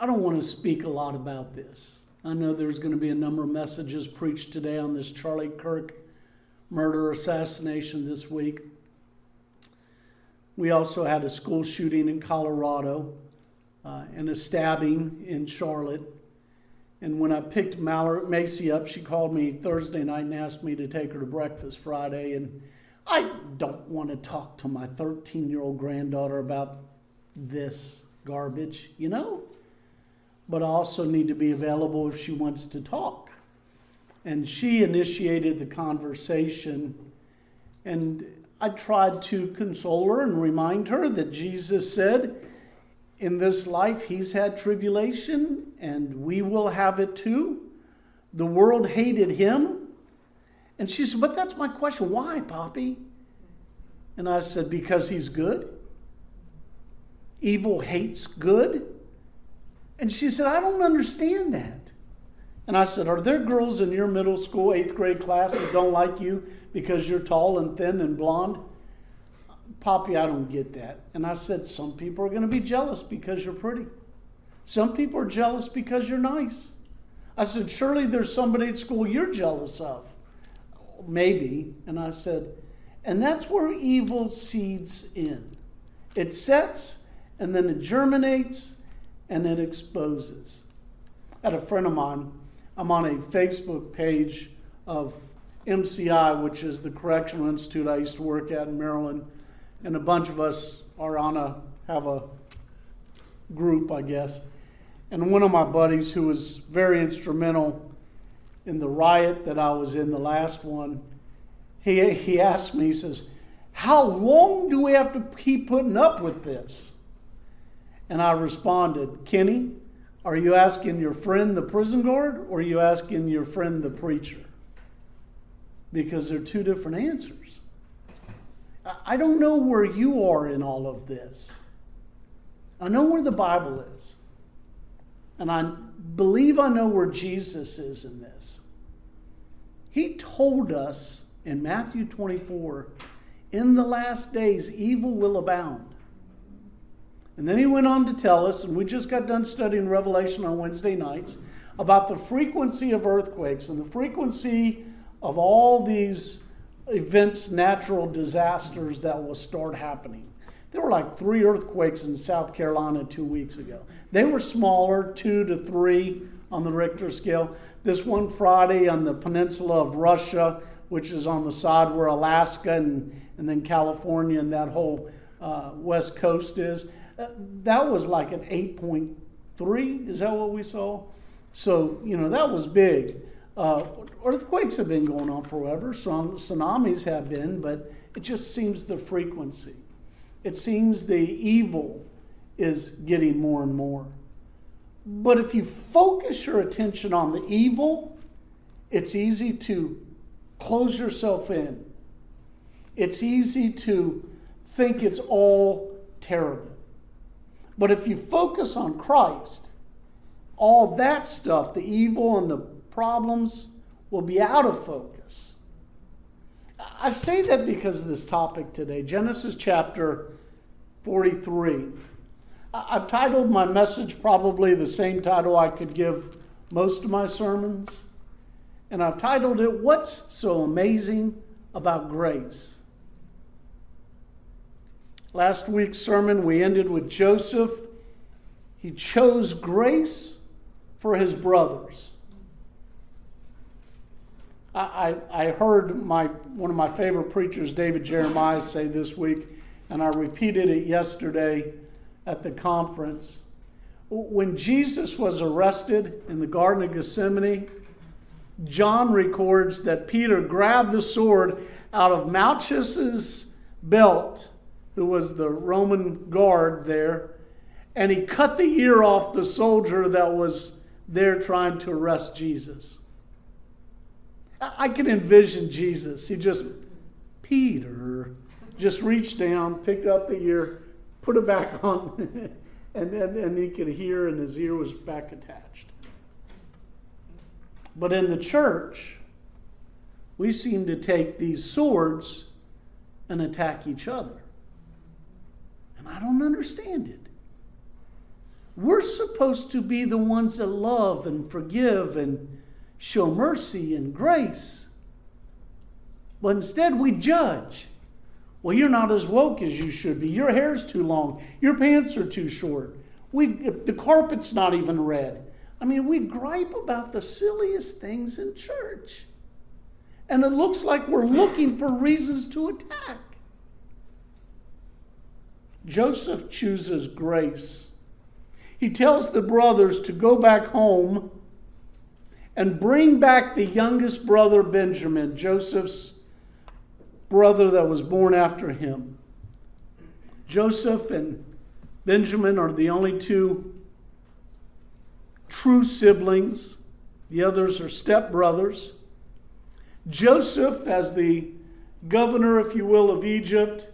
I don't want to speak a lot about this. I know there's going to be a number of messages preached today on this Charlie Kirk murder assassination this week. We also had a school shooting in Colorado and a stabbing in Charlotte. And when I picked Macy up, she called me Thursday night and asked me to take her to breakfast Friday. And I don't want to talk to my 13-year-old granddaughter about this garbage, you know? But I also need to be available if she wants to talk. And she initiated the conversation. And I tried to console her and remind her that Jesus said, in this life, he's had tribulation, and we will have it too. The world hated him. And she said, but that's my question. Why, Poppy? And I said, because he's good. Evil hates good. And she said, I don't understand that. And I said, are there girls in your middle school, 8th grade class that don't like you because you're tall and thin and blonde? Poppy, I don't get that. And I said, some people are going to be jealous because you're pretty. Some people are jealous because you're nice. I said, surely there's somebody at school you're jealous of. Maybe. And I said, and that's where evil seeds in. It sets, and then it germinates, and it exposes. I had a friend of mine, I'm on a Facebook page of MCI, which is the Correctional Institute I used to work at in Maryland. And a bunch of us are have a group, I guess. And one of my buddies who was very instrumental in the riot that I was in, the last one, he asked me, he says, how long do we have to keep putting up with this? And I responded, Kenny, are you asking your friend the prison guard, or are you asking your friend the preacher? Because they're two different answers. I don't know where you are in all of this. I know where the Bible is. And I believe I know where Jesus is in this. He told us in Matthew 24, in the last days, evil will abound. And then he went on to tell us, and we just got done studying Revelation on Wednesday nights, about the frequency of earthquakes and the frequency of all these events, natural disasters that will start happening. There were like 3 earthquakes in South Carolina 2 weeks ago. They were smaller, 2 to 3 on the Richter scale. This one Friday on the peninsula of Russia, which is on the side where Alaska and then California and that whole west coast is, that was like an 8.3. Is that what we saw? So, that was big. Earthquakes have been going on forever. Some tsunamis have been, but it just seems the frequency. It seems the evil is getting more and more. But if you focus your attention on the evil, it's easy to close yourself in. It's easy to think it's all terrible. But if you focus on Christ, all that stuff, the evil and the problems, will be out of focus. I say that because of this topic today, Genesis chapter 43. I've titled my message probably the same title I could give most of my sermons. And I've titled it, What's So Amazing About Grace? Last week's sermon, we ended with Joseph. He chose grace for his brothers. I heard one of my favorite preachers, David Jeremiah, say this week, and I repeated it yesterday at the conference. When Jesus was arrested in the Garden of Gethsemane, John records that Peter grabbed the sword out of Malchus's belt, who was the Roman guard there, and he cut the ear off the soldier that was there trying to arrest Jesus. I can envision Jesus. He Peter, just reached down, picked up the ear, put it back on, and he could hear, and his ear was back attached. But in the church, we seem to take these swords and attack each other. And I don't understand it. We're supposed to be the ones that love and forgive and show mercy and grace. But instead we judge. Well, you're not as woke as you should be. Your hair's too long. Your pants are too short. The carpet's not even red. I mean, we gripe about the silliest things in church. And it looks like we're looking for reasons to attack. Joseph chooses grace. He tells the brothers to go back home and bring back the youngest brother, Benjamin, Joseph's brother that was born after him. Joseph and Benjamin are the only two true siblings. The others are stepbrothers. Joseph, as the governor, if you will, of Egypt,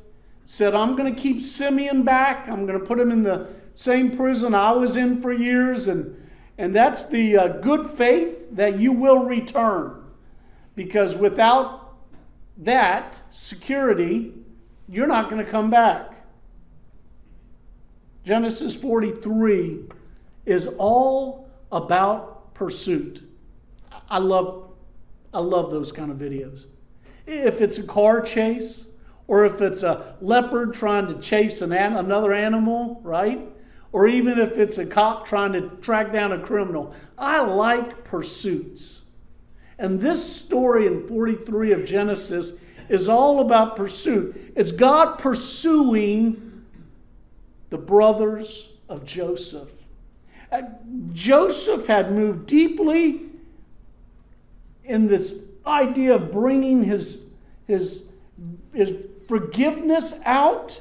said, I'm going to keep Simeon back. I'm going to put him in the same prison I was in for years. And that's the good faith that you will return. Because without that security, you're not going to come back. Genesis 43 is all about pursuit. I love those kind of videos. If it's a car chase, or if it's a leopard trying to chase another animal, right? Or even if it's a cop trying to track down a criminal. I like pursuits. And this story in 43 of Genesis is all about pursuit. It's God pursuing the brothers of Joseph. Joseph had moved deeply in this idea of bringing his forgiveness out,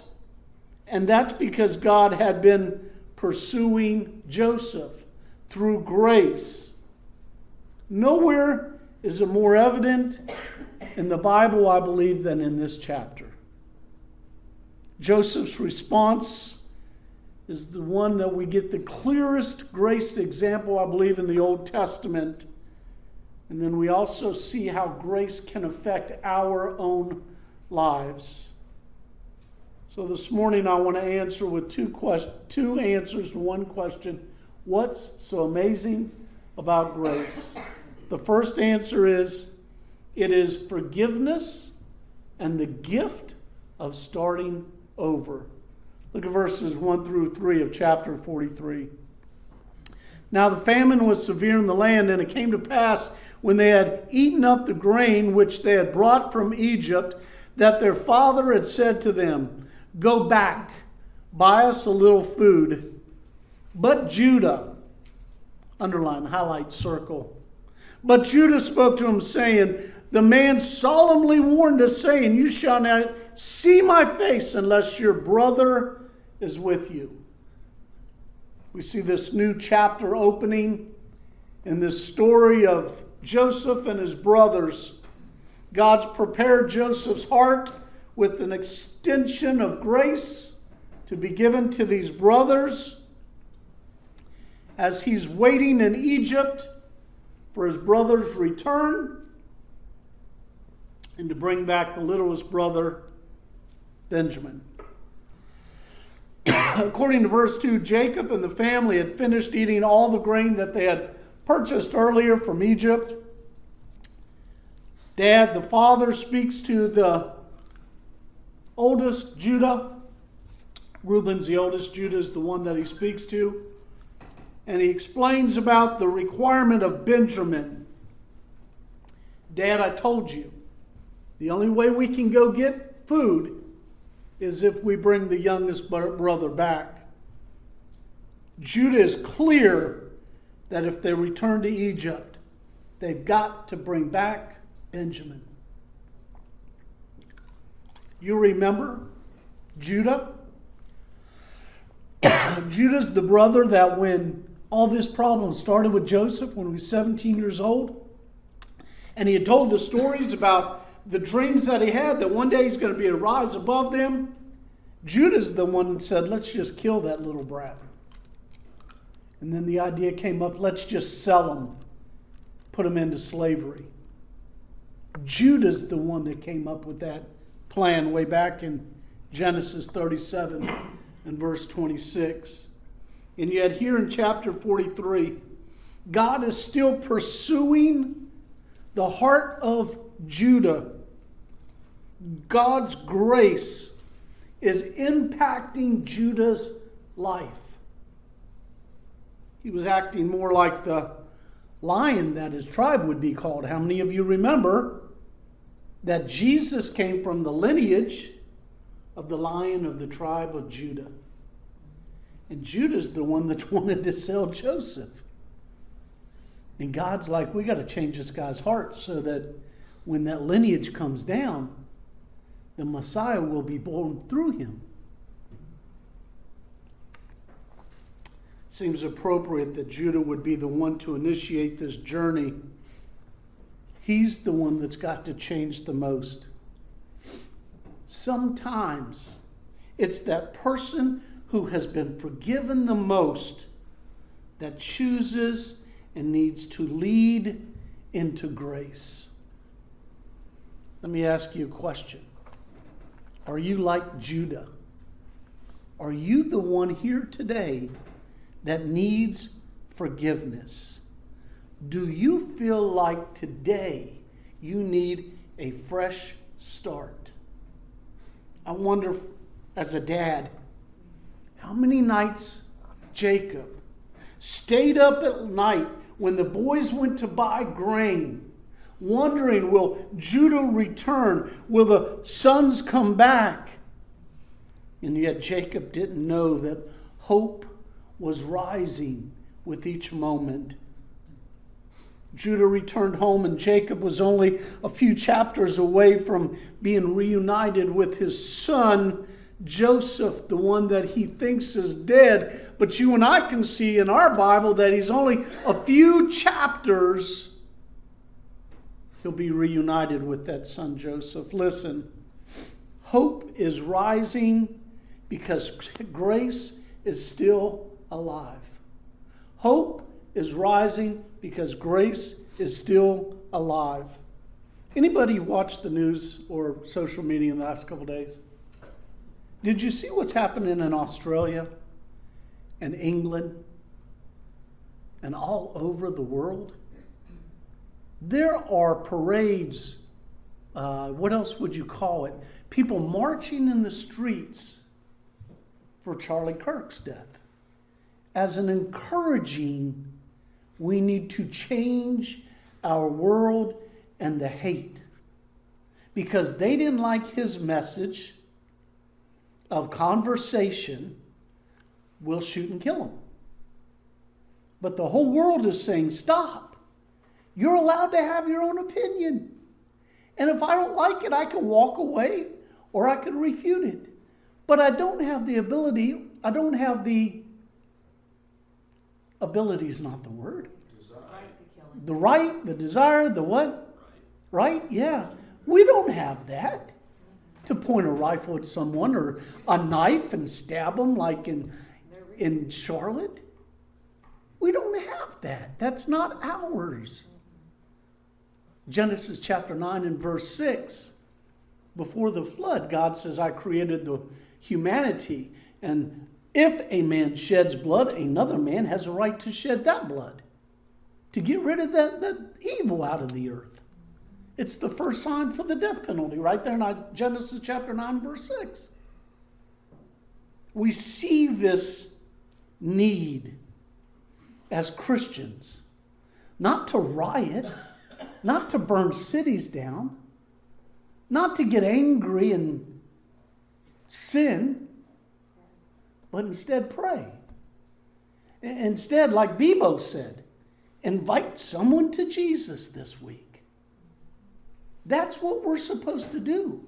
and that's because God had been pursuing Joseph through grace. Nowhere is it more evident in the Bible, I believe, than in this chapter. Joseph's response is the one that we get the clearest grace example, I believe, in the Old Testament. And then we also see how grace can affect our own lives. So this morning I want to answer with two answers to one question. What's so amazing about grace? The first answer is, it is forgiveness and the gift of starting over. Look at verses 1 through 3 of chapter 43. Now the famine was severe in the land, and it came to pass, when they had eaten up the grain which they had brought from Egypt, that their father had said to them, Go back, buy us a little food. But Judah, underline, highlight, circle. But Judah spoke to him, saying, The man solemnly warned us, saying, You shall not see my face unless your brother is with you. We see this new chapter opening in this story of Joseph and his brothers. God's prepared Joseph's heart with an extension of grace to be given to these brothers as he's waiting in Egypt for his brother's return and to bring back the littlest brother, Benjamin. According to verse 2, Jacob and the family had finished eating all the grain that they had purchased earlier from Egypt. Dad, the father, speaks to the oldest, Judah. Reuben's the oldest. Judah is the one that he speaks to. And he explains about the requirement of Benjamin. Dad, I told you, the only way we can go get food is if we bring the youngest brother back. Judah is clear that if they return to Egypt, they've got to bring back Benjamin. You remember Judah? Judah's the brother that when all this problem started with Joseph when he was 17 years old, and he had told the stories about the dreams that he had, that one day he's going to be a rise above them. Judah's the one that said, let's just kill that little brat. And then the idea came up, let's just sell him, put him into slavery. Judah's the one that came up with that plan way back in Genesis 37 and verse 26. And yet here in chapter 43, God is still pursuing the heart of Judah. God's grace is impacting Judah's life. He was acting more like the lion that his tribe would be called. How many of you remember that Jesus came from the lineage of the Lion of the tribe of Judah? And Judah's the one that wanted to sell Joseph. And God's like, we got to change this guy's heart so that when that lineage comes down, the Messiah will be born through him. Seems appropriate that Judah would be the one to initiate this journey. He's the one that's got to change the most. Sometimes it's that person who has been forgiven the most that chooses and needs to lead into grace. Let me ask you a question. Are you like Judah? Are you the one here today that needs forgiveness? Do you feel like today you need a fresh start? I wonder, as a dad, how many nights Jacob stayed up at night when the boys went to buy grain, wondering, will Judah return? Will the sons come back? And yet Jacob didn't know that hope was rising with each moment. Judah returned home, and Jacob was only a few chapters away from being reunited with his son Joseph, the one that he thinks is dead. But you and I can see in our Bible that he's only a few chapters. He'll be reunited with that son Joseph. Listen, hope is rising because grace is still alive. Hope is rising because grace is still alive. Anybody watch the news or social media in the last couple days? Did you see what's happening in Australia and England and all over the world? There are parades, what else would you call it? People marching in the streets for Charlie Kirk's death. As an encouraging, we need to change our world and the hate. Because they didn't like his message of conversation, we'll shoot and kill him. But the whole world is saying, stop. You're allowed to have your own opinion. And if I don't like it, I can walk away or I can refute it. But I don't have the ability, ability is not the word. The right, the desire, the what? Right? Yeah. We don't have that. To point a rifle at someone or a knife and stab them like in Charlotte. We don't have that. That's not ours. Genesis chapter 9 and verse 6. Before the flood, God says, I created the humanity. And if a man sheds blood, another man has a right to shed that blood. To get rid of that evil out of the earth. It's the first sign for the death penalty right there in Genesis chapter 9, verse 6. We see this need as Christians, not to riot, not to burn cities down, not to get angry and sin, but instead pray. Instead, like Bebo said, invite someone to Jesus this week. That's what we're supposed to do.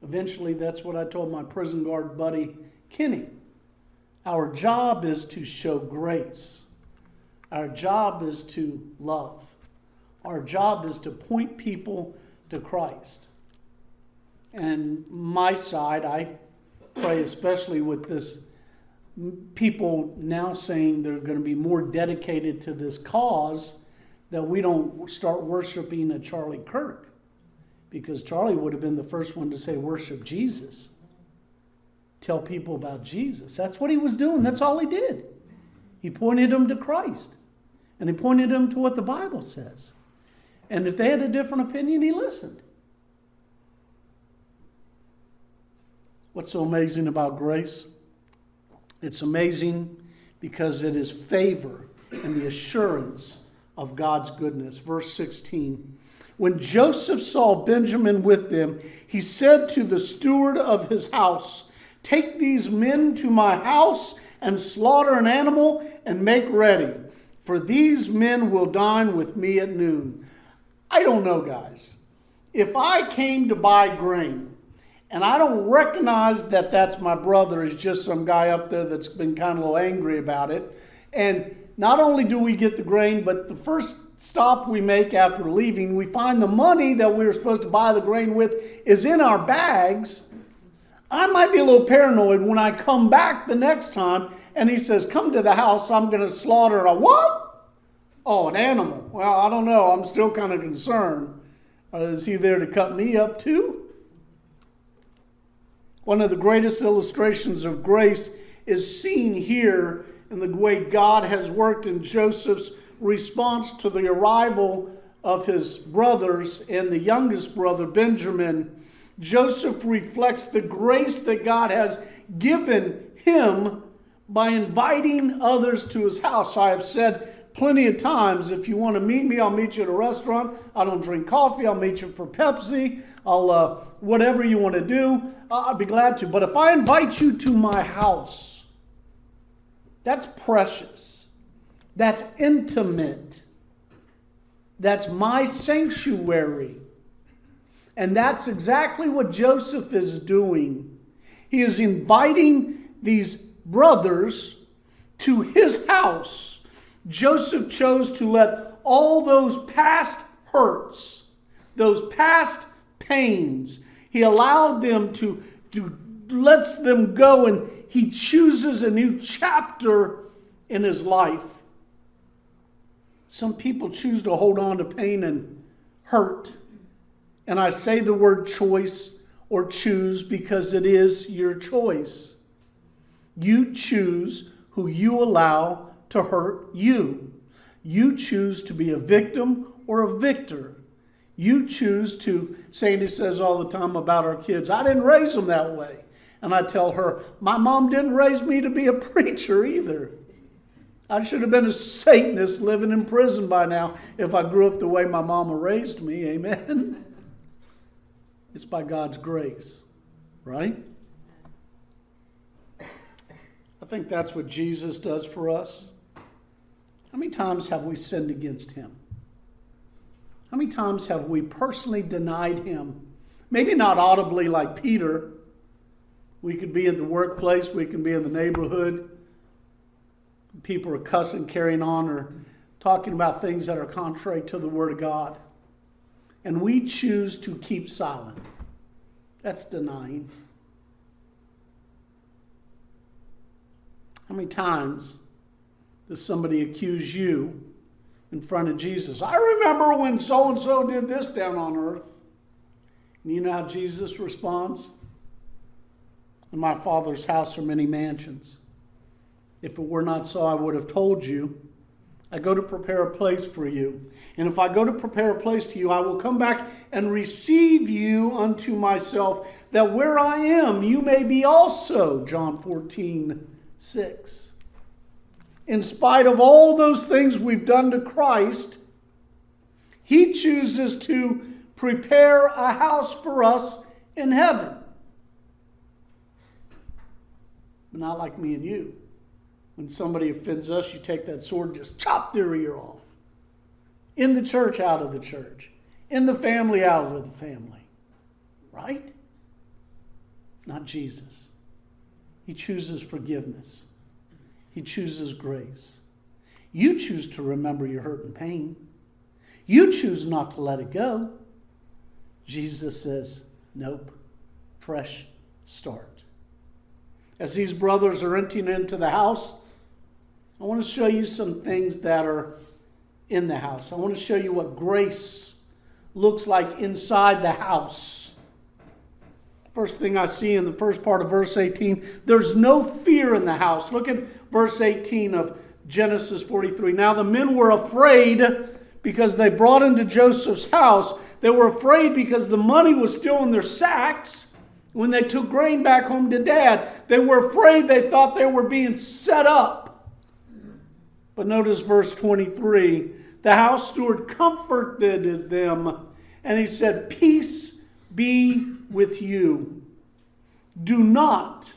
Eventually, that's what I told my prison guard buddy, Kenny. Our job is to show grace. Our job is to love. Our job is to point people to Christ. And my side, I pray especially with this, people now saying they're going to be more dedicated to this cause, that we don't start worshiping a Charlie Kirk, because Charlie would have been the first one to say worship Jesus. tell people about Jesus. That's what he was doing. That's all he did. He pointed them to Christ. And he pointed them to what the Bible says. And if they had a different opinion, he listened. What's so amazing about grace? It's amazing because it is favor and the assurance of God's goodness. Verse 16. When Joseph saw Benjamin with them, he said to the steward of his house, "Take these men to my house and slaughter an animal and make ready, for these men will dine with me at noon." I don't know, guys. If I came to buy grain and I don't recognize that that's my brother, is just some guy up there that's been kind of a little angry about it, and not only do we get the grain, but the first stop we make after leaving, we find the money that we were supposed to buy the grain with is in our bags. I might be a little paranoid when I come back the next time and he says, "Come to the house, I'm going to slaughter a what?" "Oh, an animal." Well, I don't know. I'm still kind of concerned. Is he there to cut me up too? One of the greatest illustrations of grace is seen here in the way God has worked in Joseph's response to the arrival of his brothers and the youngest brother, Benjamin. Joseph reflects the grace that God has given him by inviting others to his house. I have said plenty of times, if you want to meet me, I'll meet you at a restaurant. I don't drink coffee. I'll meet you for Pepsi. Whatever you want to do, I'd be glad to. But if I invite you to my house, that's precious. That's intimate. That's my sanctuary. And that's exactly what Joseph is doing. He is inviting these brothers to his house. Joseph chose to let all those past hurts, those past pains, he allowed them to lets them go, and he chooses a new chapter in his life. Some people choose to hold on to pain and hurt. And I say the word choice or choose because it is your choice. You choose who you allow to hurt you. You choose to be a victim or a victor. You choose to, Sandy says all the time about our kids, "I didn't raise them that way." And I tell her, my mom didn't raise me to be a preacher either. I should have been a Satanist living in prison by now if I grew up the way my mama raised me. Amen. It's by God's grace, right? I think that's what Jesus does for us. How many times have we sinned against him? How many times have we personally denied him? Maybe not audibly like Peter. We could be in the workplace, we can be in the neighborhood. People are cussing, carrying on, or talking about things that are contrary to the Word of God. And we choose to keep silent. That's denying. How many times does somebody accuse you in front of Jesus? "I remember when so-and-so did this down on earth." And you know how Jesus responds? "In my Father's house are many mansions. If it were not so, I would have told you. I go to prepare a place for you. And if I go to prepare a place to you, I will come back and receive you unto myself, that where I am, you may be also." John 14:6. In spite of all those things we've done to Christ, he chooses to prepare a house for us in heaven. But not like me and you. When somebody offends us, you take that sword and just chop their ear off. In the church, out of the church. In the family, out of the family. Right? Not Jesus. He chooses forgiveness. He chooses grace. You choose to remember your hurt and pain. You choose not to let it go. Jesus says, nope, fresh start. As these brothers are entering into the house, I want to show you some things that are in the house. I want to show you what grace looks like inside the house. First thing I see in the first part of verse 18, there's no fear in the house. Look at verse 18 of Genesis 43. Now the men were afraid because they brought into Joseph's house. They were afraid because the money was still in their sacks when they took grain back home to Dad. They were afraid. They thought they were being set up. But notice verse 23. The house steward comforted them, and he said, "Peace be with you. Do not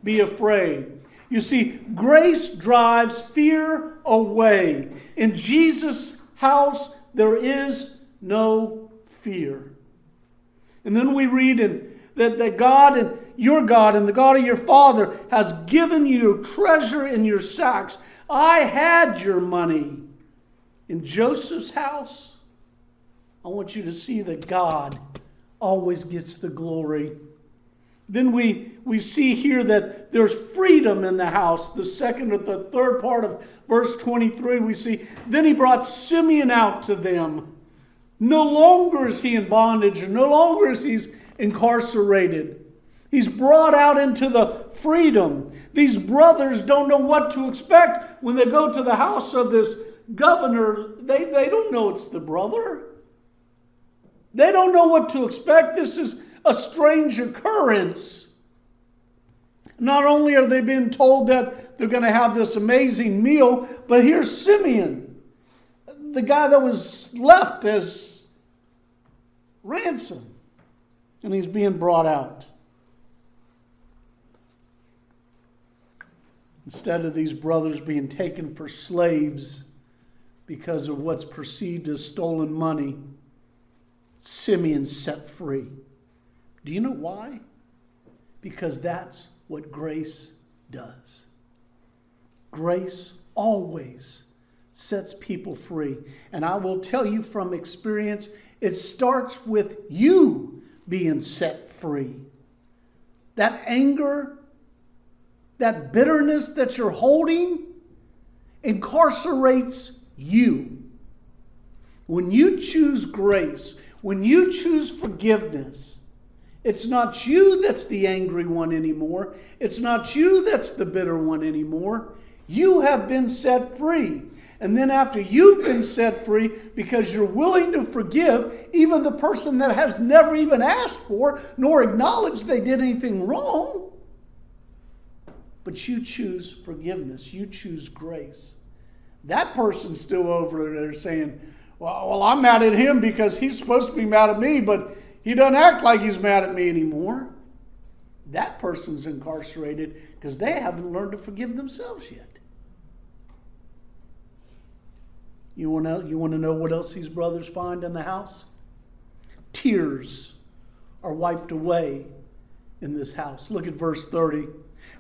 be afraid." You see, grace drives fear away. In Jesus' house, there is no fear. And then we read that God and your God and the God of your father has given you treasure in your sacks. I had your money. In Joseph's house, I want you to see that God always gets the glory. Then we see here that there's freedom in the house. The second or the third part of verse 23, we see, then he brought Simeon out to them. No longer is he in bondage, and no longer is he incarcerated. He's brought out into the freedom. These brothers don't know what to expect when they go to the house of this governor. They don't know it's the brother. They don't know what to expect. This is a strange occurrence. Not only are they being told that they're going to have this amazing meal, but here's Simeon, the guy that was left as ransom, and he's being brought out. Instead of these brothers being taken for slaves because of what's perceived as stolen money, Simeon's set free. Do you know why? Because that's what grace does. Grace always sets people free. And I will tell you from experience, it starts with you being set free. That anger, that bitterness that you're holding incarcerates you. When you choose grace, when you choose forgiveness, it's not you that's the angry one anymore. It's not you that's the bitter one anymore. You have been set free. And then after you've been set free, because you're willing to forgive even the person that has never even asked for nor acknowledged they did anything wrong, but you choose forgiveness. You choose grace. That person's still over there saying, well, I'm mad at him because he's supposed to be mad at me, but he doesn't act like he's mad at me anymore. That person's incarcerated because they haven't learned to forgive themselves yet. You want to know what else these brothers find in the house? Tears are wiped away in this house. Look at verse 30.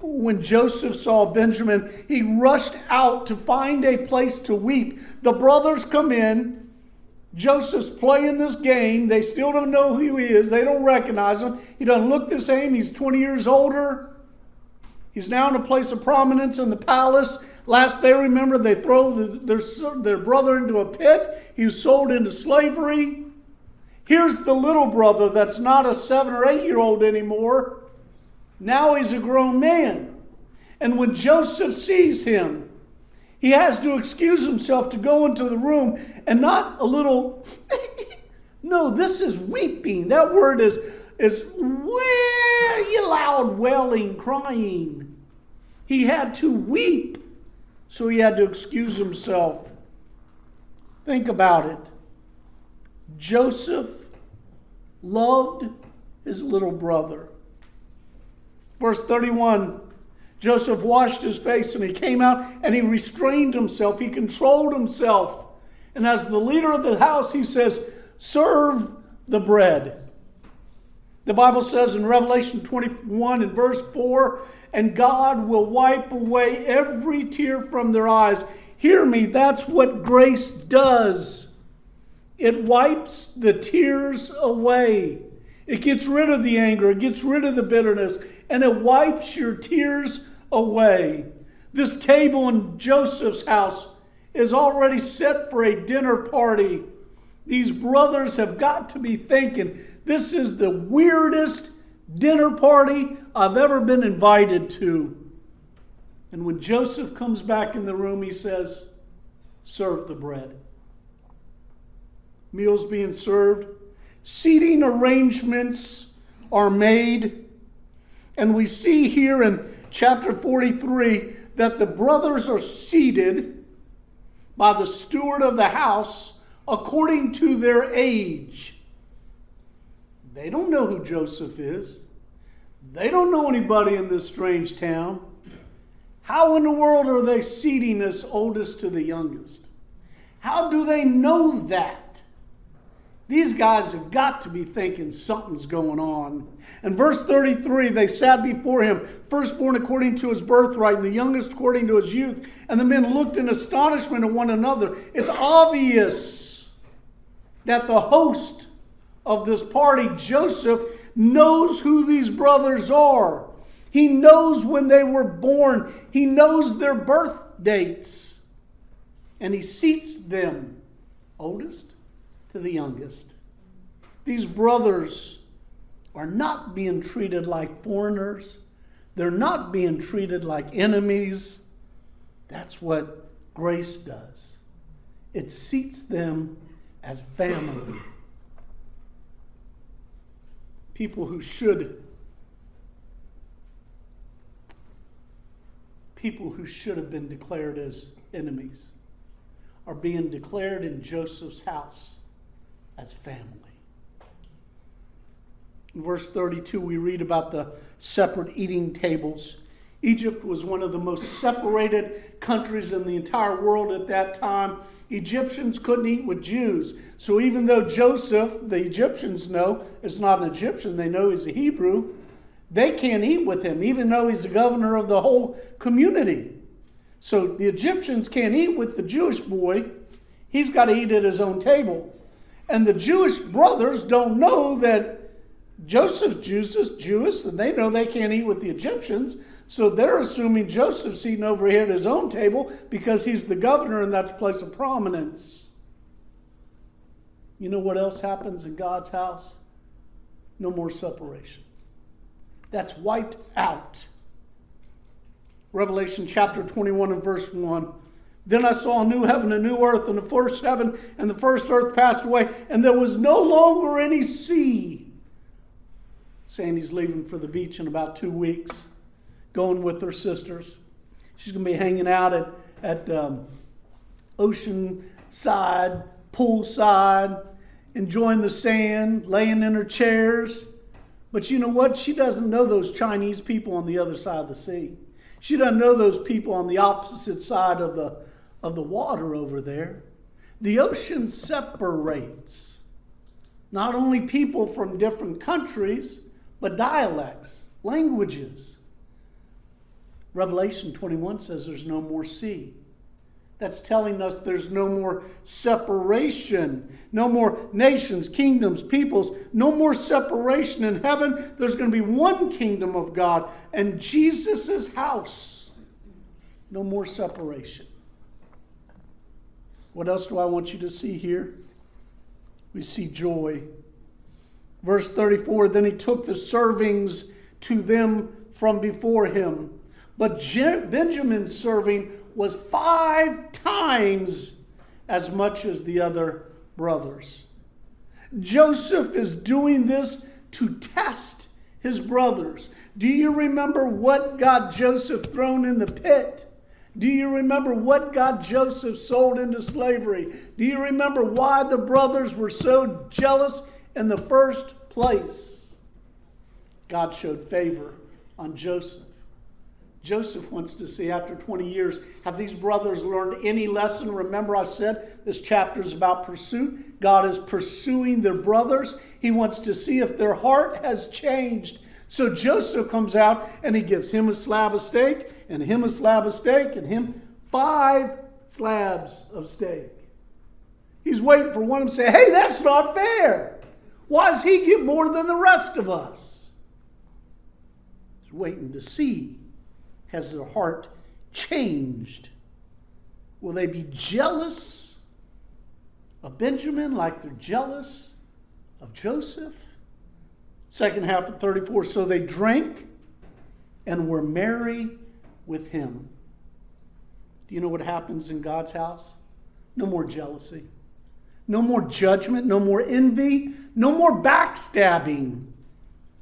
When Joseph saw Benjamin, he rushed out to find a place to weep. The brothers come in. Joseph's playing this game. They still don't know who he is. They don't recognize him. He doesn't look the same. He's 20 years older. He's now in a place of prominence in the palace. Last they remember, they throw their brother into a pit. He was sold into slavery. Here's the little brother that's not a 7 or 8 year old anymore. Now he's a grown man. And when Joseph sees him, he has to excuse himself to go into the room, and not a little, no, this is weeping. That word is loud wailing, crying. He had to weep, so he had to excuse himself. Think about it. Joseph loved his little brother. Verse 31, Joseph washed his face and he came out and he restrained himself. He controlled himself. And as the leader of the house, he says, serve the bread. The Bible says in Revelation 21 and verse 4, and God will wipe away every tear from their eyes. Hear me, that's what grace does. It wipes the tears away. It gets rid of the anger. It gets rid of the bitterness. And it wipes your tears away. This table in Joseph's house is already set for a dinner party. These brothers have got to be thinking, this is the weirdest dinner party I've ever been invited to. And when Joseph comes back in the room, he says, serve the bread. Meals being served. Seating arrangements are made. And we see here in chapter 43 that the brothers are seated by the steward of the house according to their age. They don't know who Joseph is. They don't know anybody in this strange town. How in the world are they seating this oldest to the youngest? How do they know that? These guys have got to be thinking something's going on. In verse 33, they sat before him, firstborn according to his birthright, and the youngest according to his youth. And the men looked in astonishment at one another. It's obvious that the host of this party, Joseph, knows who these brothers are. He knows when they were born. He knows their birth dates. And he seats them, oldest to the youngest. These brothers are not being treated like foreigners. They're not being treated like enemies. That's what grace does. It seats them as family. People who should have been declared as enemies are being declared in Joseph's house as family. In verse 32, we read about the separate eating tables. Egypt was one of the most separated countries in the entire world at that time. Egyptians couldn't eat with Jews. So even though Joseph, the Egyptians know, is not an Egyptian, they know he's a Hebrew, they can't eat with him, even though he's the governor of the whole community. So the Egyptians can't eat with the Jewish boy. He's got to eat at his own table. And the Jewish brothers don't know that Joseph's Jewish, and they know they can't eat with the Egyptians. So they're assuming Joseph's eating over here at his own table because he's the governor and that's a place of prominence. You know what else happens in God's house? No more separation. That's wiped out. Revelation chapter 21 and verse 1. Then I saw a new heaven, a new earth, and the first heaven and the first earth passed away, and there was no longer any sea. Sandy's leaving for the beach in about 2 weeks, going with her sisters. She's going to be hanging out at ocean side, poolside, enjoying the sand, laying in her chairs. But you know what? She doesn't know those Chinese people on the other side of the sea. She doesn't know those people on the opposite side of the water over there. The ocean separates not only people from different countries, but dialects, languages. Revelation 21 says there's no more sea. That's telling us there's no more separation, no more nations, kingdoms, peoples, no more separation in heaven. There's going to be one kingdom of God and Jesus' house. No more separation. What else do I want you to see here? We see joy. Verse 34, then he took the servings to them from before him. But Benjamin's serving was 5 times as much as the other brothers. Joseph is doing this to test his brothers. Do you remember what got Joseph thrown in the pit? Do you remember what got Joseph sold into slavery? Do you remember why the brothers were so jealous in the first place? God showed favor on Joseph. Joseph wants to see, after 20 years, have these brothers learned any lesson? Remember I said this chapter is about pursuit. God is pursuing their brothers. He wants to see if their heart has changed. So Joseph comes out and he gives him a slab of steak, and him a slab of steak, and him 5 slabs of steak. He's waiting for one of them to say, hey, that's not fair. Why does he get more than the rest of us? He's waiting to see. Has their heart changed? Will they be jealous of Benjamin like they're jealous of Joseph? Second half of 34. So they drank and were merry with him. Do you know what happens in God's house? No more jealousy. No more judgment. No more envy. No more backstabbing.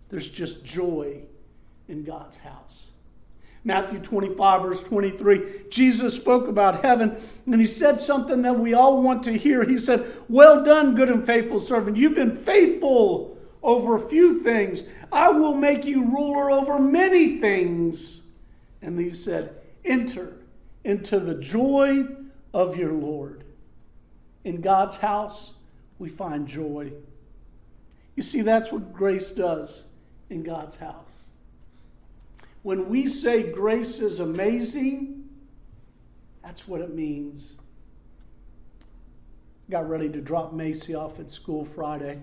There's just joy in God's house. Matthew 25, verse 23, Jesus spoke about heaven, and he said something that we all want to hear. He said, "Well done, good and faithful servant. You've been faithful over a few things. I will make you ruler over many things." And he said, "Enter into the joy of your Lord." In God's house, we find joy. You see, that's what grace does in God's house. When we say grace is amazing, that's what it means. Got ready to drop Macy off at school Friday.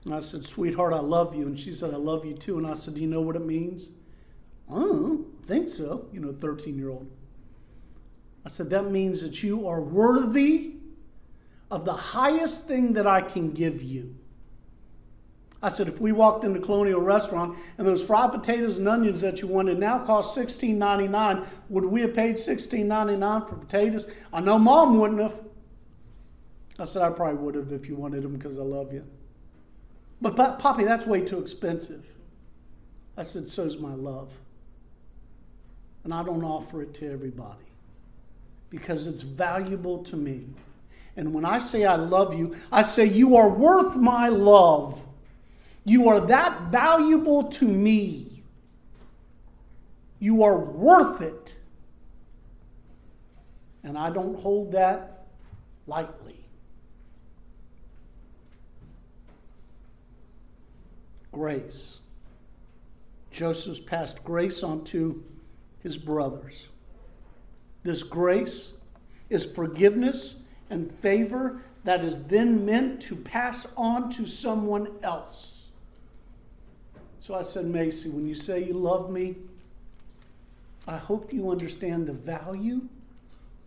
And I said, "Sweetheart, I love you." And she said, "I love you too." And I said, "Do you know what it means?" "I think so." 13-year-old. I said, "That means that you are worthy of the highest thing that I can give you." I said, if we walked into Colonial Restaurant and those fried potatoes and onions that you wanted now cost $16.99, would we have paid $16.99 for potatoes? I know Mom wouldn't have. I said, I probably would have if you wanted them because I love you. But Poppy, that's way too expensive. I said, so's my love. And I don't offer it to everybody because it's valuable to me. And when I say I love you, I say you are worth my love. You are that valuable to me. You are worth it. And I don't hold that lightly. Grace. Joseph's passed grace on to his brothers. This grace is forgiveness and favor that is then meant to pass on to someone else. So I said, Macy, when you say you love me, I hope you understand the value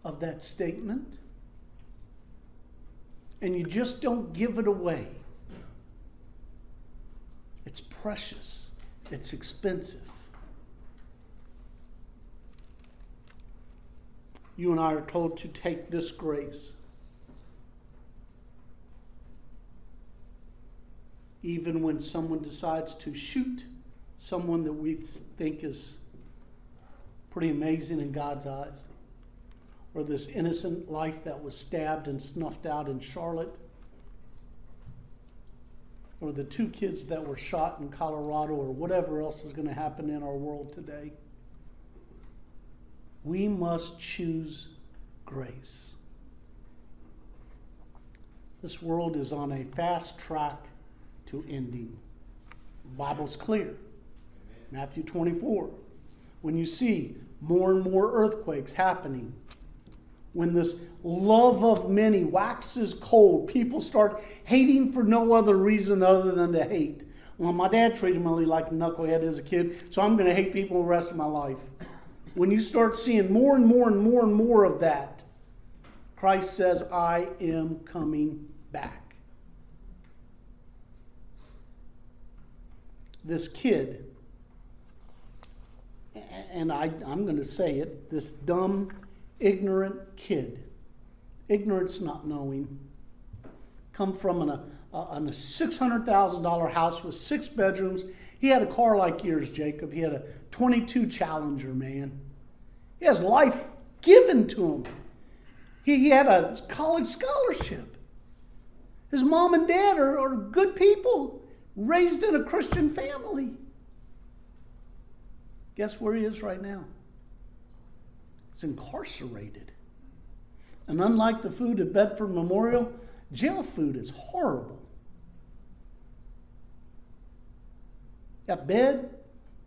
of that statement. And you just don't give it away. It's precious. It's expensive. You and I are told to take this grace, even when someone decides to shoot someone that we think is pretty amazing in God's eyes, or this innocent life that was stabbed and snuffed out in Charlotte, or the 2 kids that were shot in Colorado, or whatever else is going to happen in our world today. We must choose grace. This world is on a fast track to ending. The Bible's clear. Matthew 24. When you see more and more earthquakes happening, when this love of many waxes cold, people start hating for no other reason other than to hate. Well, my dad treated me like a knucklehead as a kid, so I'm going to hate people the rest of my life. When you start seeing more and more and more and more of that, Christ says, I am coming back. This kid, and I'm going to say it, this dumb, ignorant kid, ignorance not knowing, come from a $600,000 house with 6 bedrooms. He had a car like yours, Jacob. He had a 22 Challenger, man. He has life given to him. He had a college scholarship. His mom and dad are good people, raised in a Christian family. Guess where he is right now? He's incarcerated. And unlike the food at Bedford Memorial, jail food is horrible. That bed,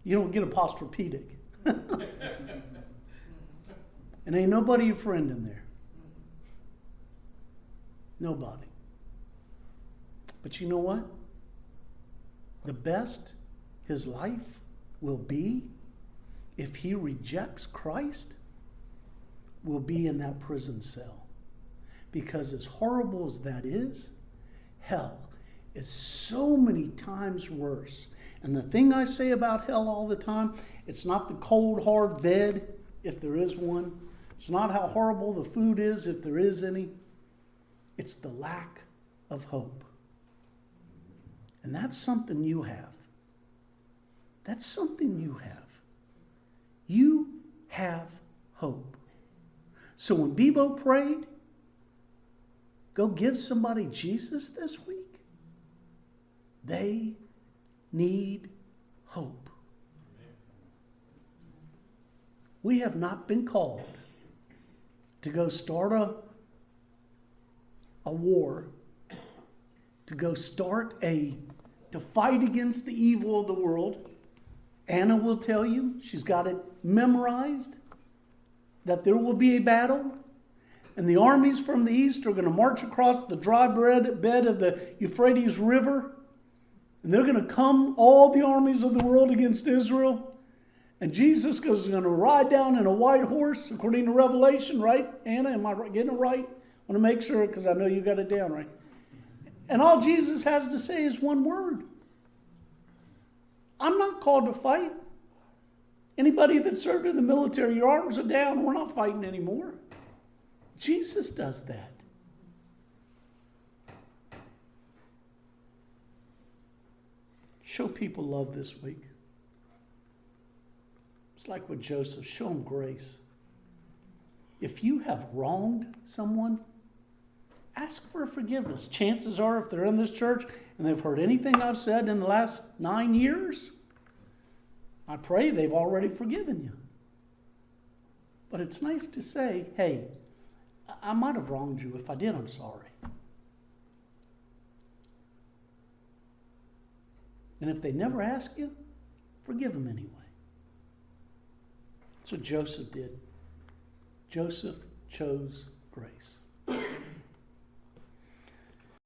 you don't get a Posturepedic. And ain't nobody your friend in there. Nobody. But you know what? The best his life will be, if he rejects Christ, will be in that prison cell. Because as horrible as that is, hell is so many times worse. And the thing I say about hell all the time, it's not the cold, hard bed, if there is one. It's not how horrible the food is, if there is any. It's the lack of hope. And that's something you have. That's something you have. You have hope. So when Bebo prayed, go give somebody Jesus this week, they need hope. We have not been called to go start a war, to fight against the evil of the world. Anna will tell you, she's got it memorized, that there will be a battle, and the armies from the east are going to march across the dry bed of the Euphrates River, and they're going to come, all the armies of the world, against Israel. And Jesus is going to ride down in a white horse, according to Revelation, right? Anna, am I getting it right? I want to make sure, because I know you got it down right. And all Jesus has to say is one word. I'm not called to fight. Anybody that served in the military, your arms are down. We're not fighting anymore. Jesus does that. Show people love this week. It's like with Joseph. Show them grace. If you have wronged someone, ask for forgiveness. Chances are, if they're in this church and they've heard anything I've said in the last 9 years, I pray they've already forgiven you. But it's nice to say, hey, I might have wronged you. If I did, I'm sorry. And if they never ask you, forgive them anyway. That's what Joseph did. Joseph chose grace.